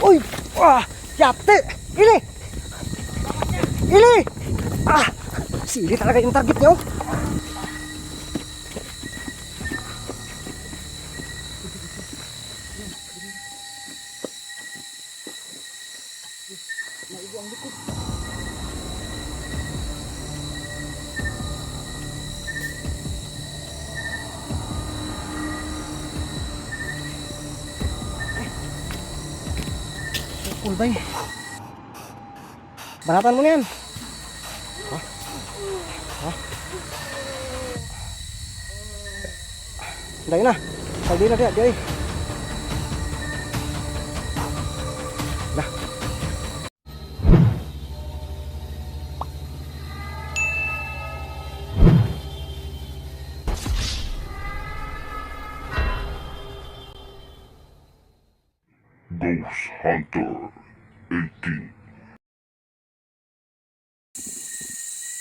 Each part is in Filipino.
Uy! Yate! Ili! Ili! Sili talaga yung target nyo. Ulbay. Banatan mo na yan. Dahil na. Saldi na dia. Dia. Dah. Ghost Hunter 18.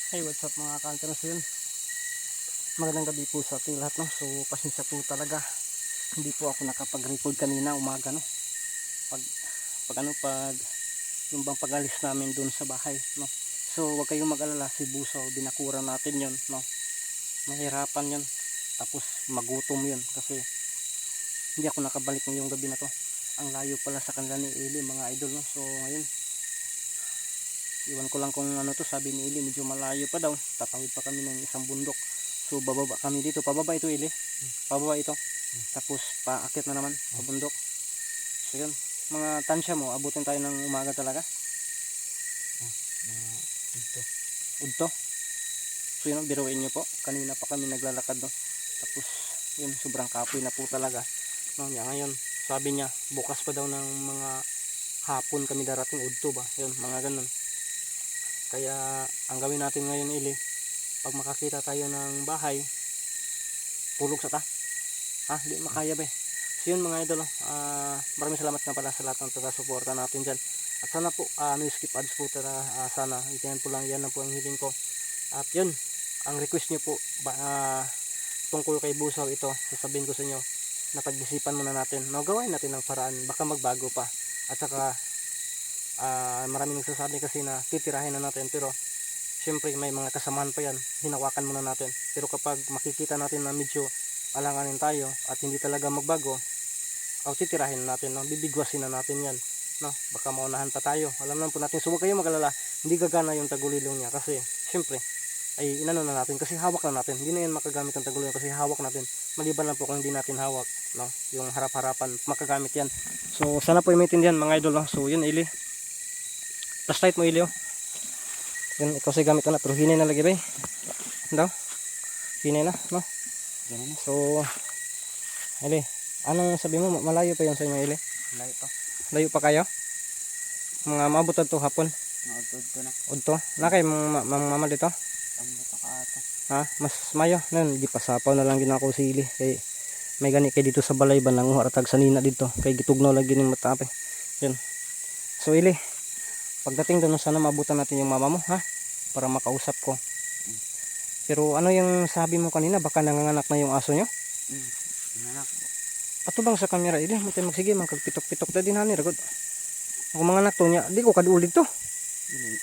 Hey, what's up mga ka-hunters yun? Magandang gabi po sa ating lahat, no? So, pasensya po talaga. Hindi po ako nakapag-record kanina umaga, no? Pag yung bang pag-alis namin dun sa bahay, no? So, wag kayong mag-alala, si Buso, binakuran natin yun, no? Mahirapan yun. Tapos, magutom yun kasi hindi ako nakabalik ngayong gabi na to. Ang layo pala sa kanila ni Eli, mga idol, no? So, ngayon, iwan ko lang kung ano to, sabi ni Eli, medyo malayo pa daw. Tatawid pa kami ng isang bundok. So, bababa kami dito. Pababa ito, Eli. Pababa ito. Tapos, paakit na naman, pabundok. So, yun. Mga tansya mo, abutin tayo ng umaga talaga. Udto. So, yun, biruin nyo po. Kanina pa kami naglalakad, no? Tapos, yun, sobrang kapoy na po talaga. No, ngayon, sabi niya, bukas pa daw ng mga hapon kami darating, udto ba? Yun, mga ganun. Kaya, ang gawin natin ngayon, Ili, pag makakita tayo ng bahay, tulog sa ta. Hindi makaya ba? So yun mga idol, maraming salamat nga pala sa lahat ng taga-suporta natin dyan. At sana po, no skip ads po sana, itinan po lang, yan na po ang hiling ko. At yun, ang request nyo po, tungkol kay Busaw ito, sasabihin ko sa inyo, na pag-isipan muna natin, no, gawain natin ng paraan, baka magbago pa. At saka, maraming nagsasabi kasi na titirahin na natin, pero syempre may mga kasamahan pa yan, hinawakan muna natin. Pero kapag makikita natin na medyo alanganin tayo at hindi talaga magbago, titirahin na natin, no? Bibigwasin na natin yan, no? Baka maunahan pa tayo. Alam naman po natin, so huwag kayo mag-alala, hindi gagana yung tagulilong niya kasi syempre ay inano na natin, kasi hawak na natin. Hindi na yan makagamit ang tagulilong kasi hawak natin. Maliban lang po kung hindi natin hawak, no? Yung harap-harapan, makagamit yan. So sana po maintindihan mga idol, no? So yun, Ili, flashlight mo, Ili, oh. Yun, ikaw sa gamit ko na, pero hinay na lagi ba, daw? Hinay na, no? So, Eli, anong sabi mo, malayo pa yun sa inyo, Eli? Layo pa. Layo pa kayo? Mga maabot to hapon? Maudto na. Udto? Na kayo mama dito? Tambuto ka ato. Mas mayo? Nan, di pasapaw na lang ginako si Eli. Kay, may gani kay dito sa balay ba, nang haratag sa nina dito. Kay gitugnaw lagi ng matape. Yun. So, Eli, pagdating doon, sana mabutan natin yung mama mo, ha? Para makausap ko. Pero ano yung sabi mo kanina, baka nanganganak na yung aso nyo? Nanganak. Ato bang sa kamera, Ili, matay magsige, magpitok-pitok na din, hani, ragod. Ako mga anak to niya, di ko kaduulig to. Dili.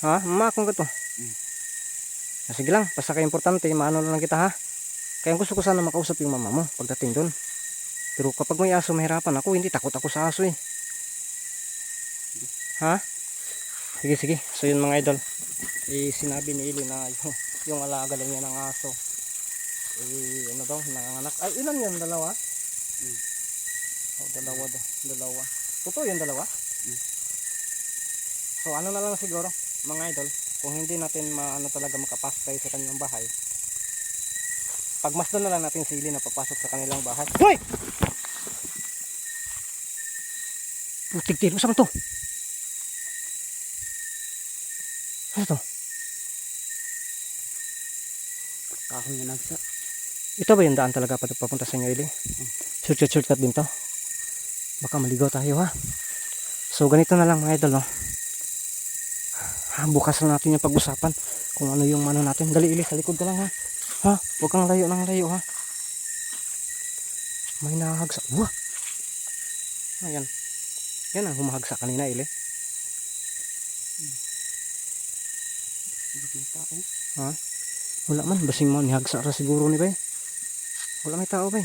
Ha? Mamakong ka to. Sige lang, basta ka importante, maano na lang kita, ha? Kaya gusto ko sana makausap yung mama mo pagdating doon. Pero kapag may aso, mahirapan ako, hindi takot ako sa aso eh. Ha? Sige, sige. So yun mga idol, sinabi ni Ili na yung alaga lang niya ng aso, ano daw, nanganak. Ay, ilan yan? Dalawa? Dalawa daw. Dalawa. Totoo yung dalawa? So ano na lang siguro mga idol, kung hindi natin talaga makapasok tayo sa kanilang bahay, pagmasdan na lang natin si Ili na papasok sa kanilang bahay. Hoy! Putik-tik, saan to? Ano to? Kahon nga nagsa. Ito ba yung daan talaga papunta sa inyo, Ili? Shortcut din to. Baka maligaw tayo, ha? So ganito na lang mga idol, no? Bukas lang natin yung pag-usapan kung ano yung mano natin. Dali, Ili, sa likod ka lang, ha? Ha? Huwag kang layo ng layo, ha? May nahagsa. Wah! Ayan. Yan ang humahagsa kanina, Ili. Bakit may tao? Ha? Wala man, basing mo nihagsa ra siguro ni bay. Wala may tao bay.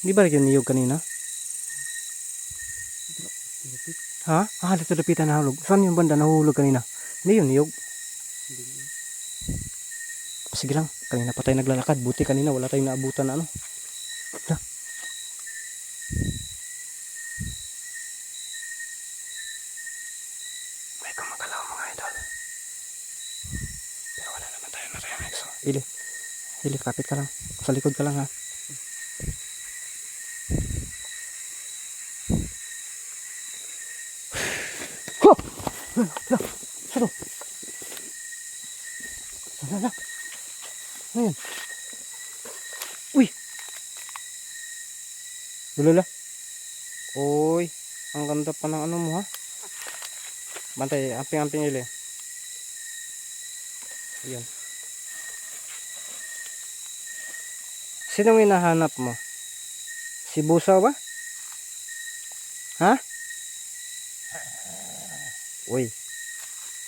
Di ba rin yung niyog kanina? Lupit. Ha? Ah, dito lapitan nahulog. Saan yung banda nahulog kanina? Hindi yun niyog. Hindi yun. Sige lang, kanina pa tayo naglalakad. Buti kanina wala tayong naabutan na ano. Ha? May kumagalaw mga idol. Pero wala naman tayo narinig. So, Ili, kapit ka lang. Sa likod ka lang ha. Ho! Hala! Sino? Hala! Ayan. Uy! Lulula. Uy! Ang ganda pa ng ano mo ha. Bantay, amping-amping Ili. Ayan. Sinong hinahanap mo? Si Busaw ba? Ha? Uy,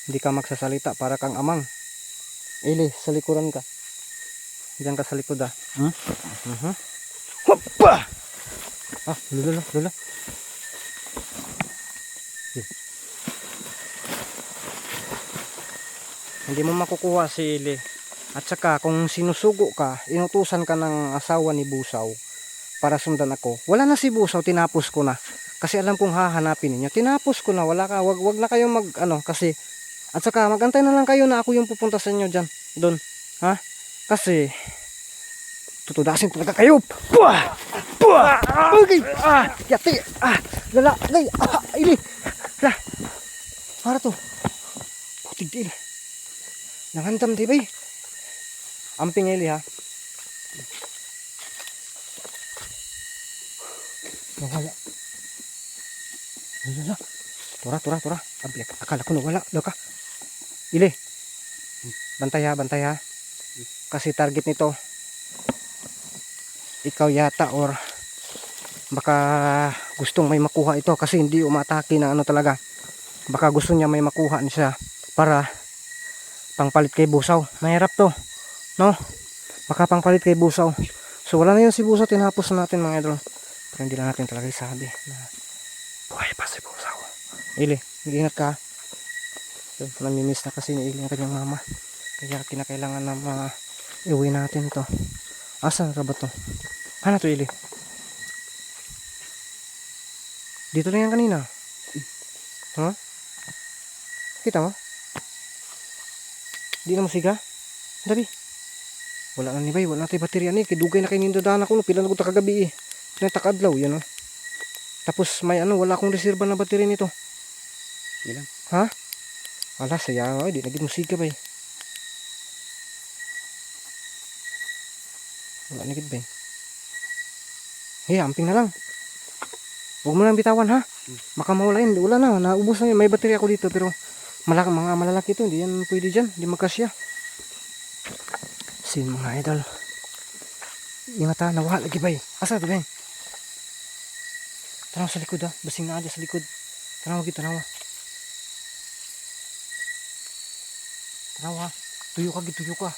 hindi ka magsasalita para kang amang. Ili, sa likuran ka. Diyan ka sa likod ah. Hoppa! Ah, lula. Hindi mo makukuha si Ili. At saka kung sinusugo ka, inutusan ka ng asawa ni Busaw para sundan ako. Wala na si Busaw, tinapos ko na. Kasi alam kong hahanapin ninyo. Tinapos ko na, wala ka. Wag na kayong mag ano kasi at saka magantay na lang kayo na ako yung pupunta sa inyo diyan. Doon. Ha? Kasi tutudasin talaga kayo. Puah! Puah! Okay. Yati. Lala, lay. Ili. La. Para to. Putig din. Nangantam di ba? Amping Ili ha. Nawala. Lala. Tura. Akala ko nawala. Loka. Ili. Bantay ha. Kasi target nito ikaw yata or baka gustong may makuha ito kasi hindi umatake na ano talaga. Baka gusto niya may makuha niya para pangpalit kay Busaw. Mahirap to. No? Baka pangpalit kay Busaw. So wala na yun si Busaw. Tinapos na natin mga idol. Pero hindi lang natin talaga isabi na buhay pa si Busaw. Ili, mag-ingat ka. So, namimiss na kasi ni Ili ang kanyang mama. Kaya kinakailangan na iuwi natin to. Asan ka ba to? Ano to Ili? Dito lang yan kanina. Ha? Kita mo? Di na masiga? Dabi. Wala na ni bay, wala na tayo baterya ni. Kidugay na kayo nindadaan ako. Pila na ko kagabi eh. Pinatakadlaw, yan o. Tapos may ano, wala akong reserva na baterya nito. Ilan? Ha? Wala, sayang o. Di naging musika bay. Wala naging bay. Hey, amping na lang. Huwag mo lang bitawan ha. Baka mawalain. Wala na, naubos na yun. May baterya ako dito pero mga malalaki ito. Hindi yan pwede dyan. Hindi magkasya. Sin mga idol. Ingat ha, nawala lagi bay. Asa ito bay? Tanaw sa likod ha. Basing na sa likod. Tanaw ha. Tanaw ha. Tuyo ka.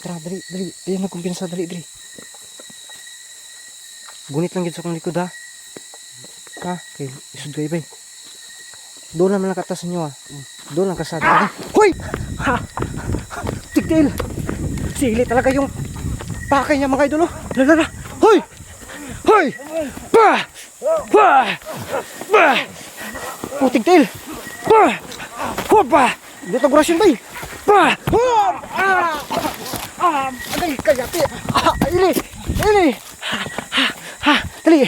Tara, dali. Ayan na kumpiyansa, dali. Gunit lang gito sa kong likod ha. Ha? Okay, isod kayo bay. Doon naman lang katas ninyo ha. Doon lang kasada. Hoy! Ha! Tigdil! Sili talaga yung pakay niya mga idol. Lala! Hoy! Bah! Oh, tigdil! Bah! Hoba! Dito gurasyon bay! Bah! Aday, kayati! Ili! Dali!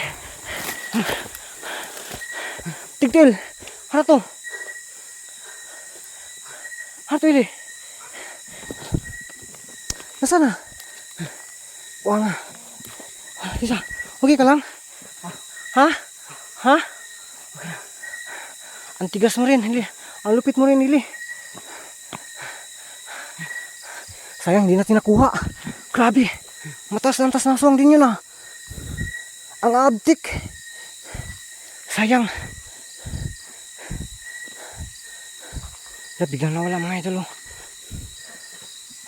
Tigdil! Ano to? Ili? Nasaan na? Kuha nga. Isa, okay ka lang? Ha? Ang tigas mo rin, Ili. Ang lupit mo rin, Ili. Sayang, di natin nakuha. Grabe. Matas na aswang din yun ah. Ang abtik. Sayang. Biglang nawala mga idol. Oh.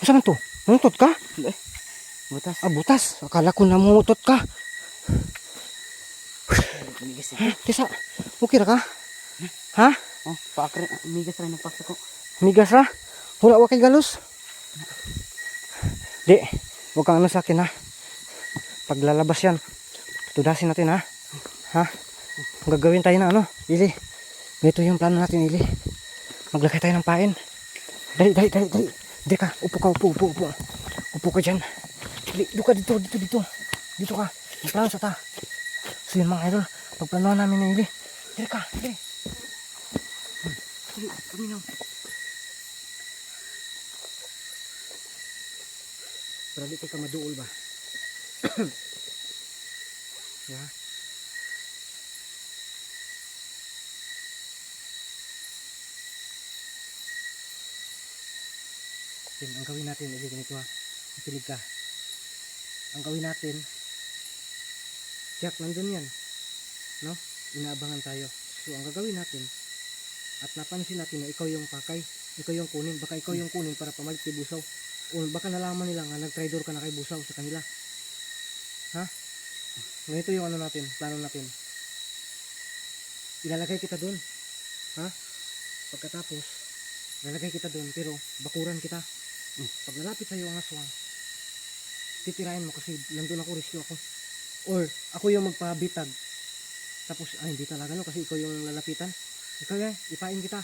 Asa man to? Mungutot ka? Butas. Ah, butas. Akala ko namungutot ka. Migas Ha? Tisa, okay ra ka? Ha? Oh, paakre. Migas rin nagpaksa ko. Migas ra? Wala wa kay galos? Di, huwag kang ano sa akin ha. Paglalabas yan, tudasin natin ha. Ha? Gagawin tayo na ano, Ili. Ito yung plano natin, Ili. Maglagay tayo ng pain. Dali. Dali ka, upo ka. Upo ka dyan. Dito ka, dito. Dito ka. Ang plano sa ta. So yun mga idol, pagplanuhan namin na, Ili. Dali ka, dali. Dali, kami na. Para di ka maduol ba? Ya. Ang gawin natin, ili ganito ha. Makinig ka. Ang gawin natin, Jack, nandun yan. No? Inaabangan tayo. So, ang gagawin natin, at napansin natin na ikaw yung pakay, ikaw yung kunin, baka ikaw yung kunin para pamalit kay Busaw. O baka nalaman nila nga nag-traitor ka na kay Busaw sa kanila. Ha? Ganito yung ano natin, plano natin. Ilalagay kita doon. Ha? Pagkatapos, ilalagay kita doon, pero bakuran kita. Pag nalapit sa'yo ang aswang, titirahin mo kasi nandun ako, rescue ako. Or ako yung magpabitag. Tapos, hindi talaga no, kasi ikaw yung lalapitan. Ikaw yan, ipain kita.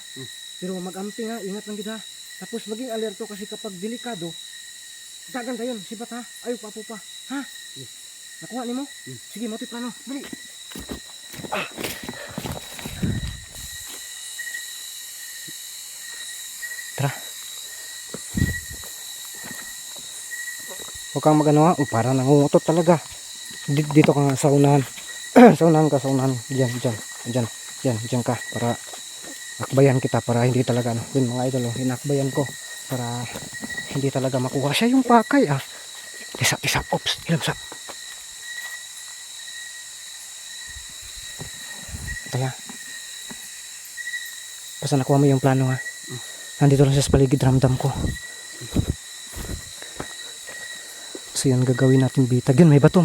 Pero mag-amping ha, ingat lang kita. Tapos maging alerto kasi kapag delikado, dagan tayo, sibat ha, ayaw pa. Ha? Nakuha ni mo? Sige, mo plano. Dali. Tara. Huwag kang mag-ano ha. Parang nangungutot talaga. Dito ka nga sa unahan. Sa unahan. Diyan ka. Para akbayan kita. Para hindi talaga ano. Yun mga idol. Hinakbayan ko. Para hindi talaga makuha. Siya yung pakay ah. Tisa. Ops. Ilamsa. Taya. Basta nakuha mo yung plano ha. Nandito lang siya sa paligid. Ramdam ko. So yan gagawin natin bitag. Yun may bato.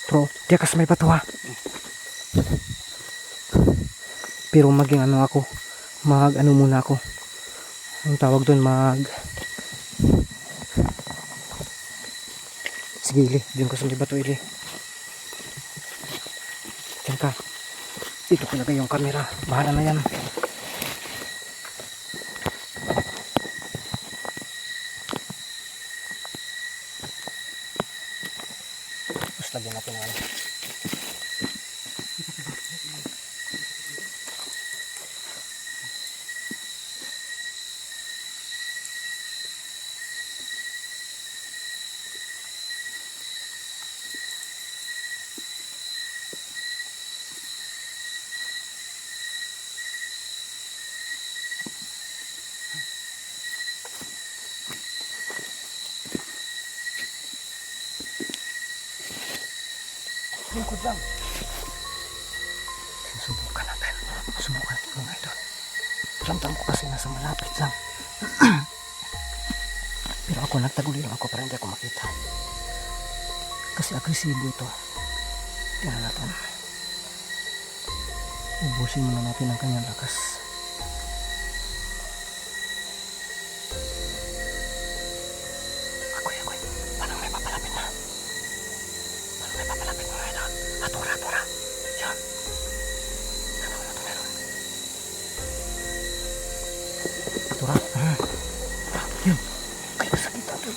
Bro, tiyakas may bato ha. Pero maging ano ako. Mag-ano muna ako. Ang tawag doon Sige Ili. Diyan ko sa may bato Ili. Diyan ka. Dito ko lagay yung camera. Bahala na yan. Tapos lagyan natin ang ano. Lingkod lang. Subukan natin mga idol. Ramdam ko kasi nasa malapit lang. Pero ako nagtaguli lang ako para hindi ako makita. Kasi agresibo ito. Tingnan natin. Ubusin muna natin ang kanyang lakas. Ako'y. Parang may papalapit na. Mga idol. Atura. Yan. Ano ito meron? Atura. Yun. Ay, masakit ito.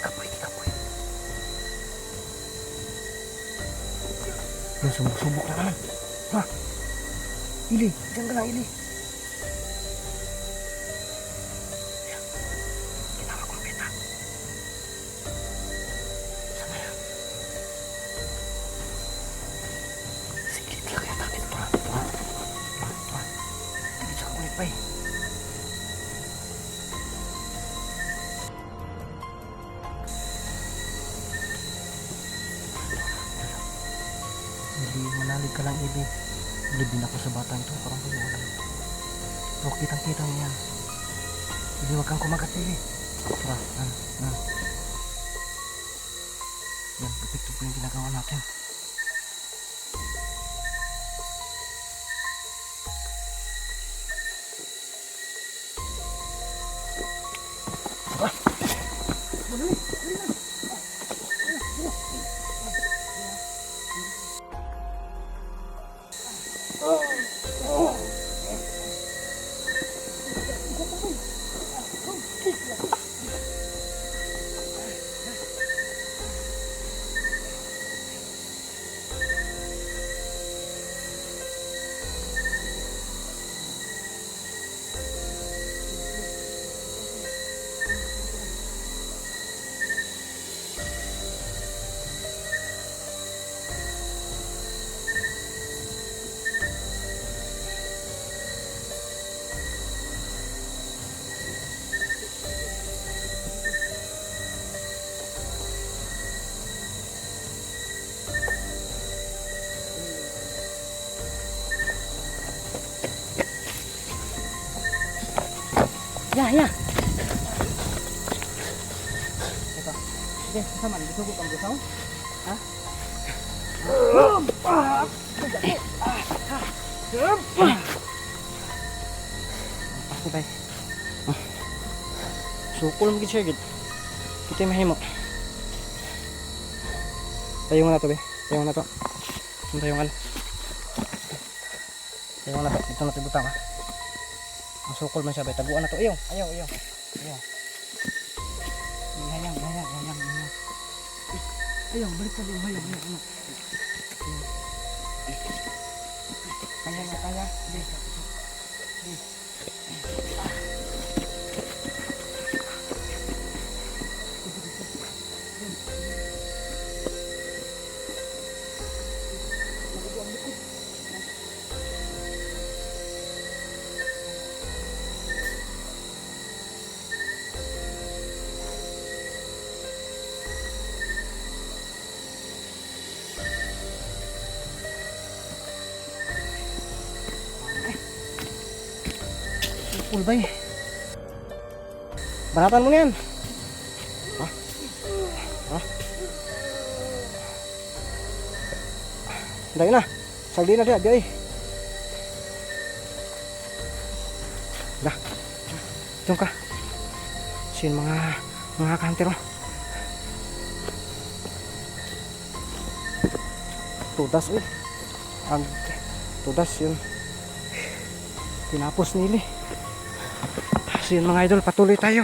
Kikapoy. Yan, subok na naman. Ha? Ili, diyan ka lang, Ili. ka lang, Ili. Bilib din ako sa batang ito. Parang buwan. Pero kitang-kita niya yan. Ili, huwag kang kumagat, Ili. Tara, yan, perfecto po yung ginagawa natin. Ya. Ito. Sige, sama. Gusto ko pang gusaw? Ha? Ako ba? Sukul mo gid siya gid. Kita mahimo. Tayo na to, be. Tayo na to. Tayo na. Tayo na. Ito na tibutang ha. Ang sukol man siya, be. Taguan na to. Ayaw. Hayang. Hayang, balik sa buhay. Hayang. Kaya. Ulbay. Banatan mo na yan. Ha? Dahil na. Sagdi na siya. Diyan. Dah. Diyan ka. Sin mga kantero. Tudas uy. Tudas yun. Tinapos nili. So yun mga idol, patuloy tayo.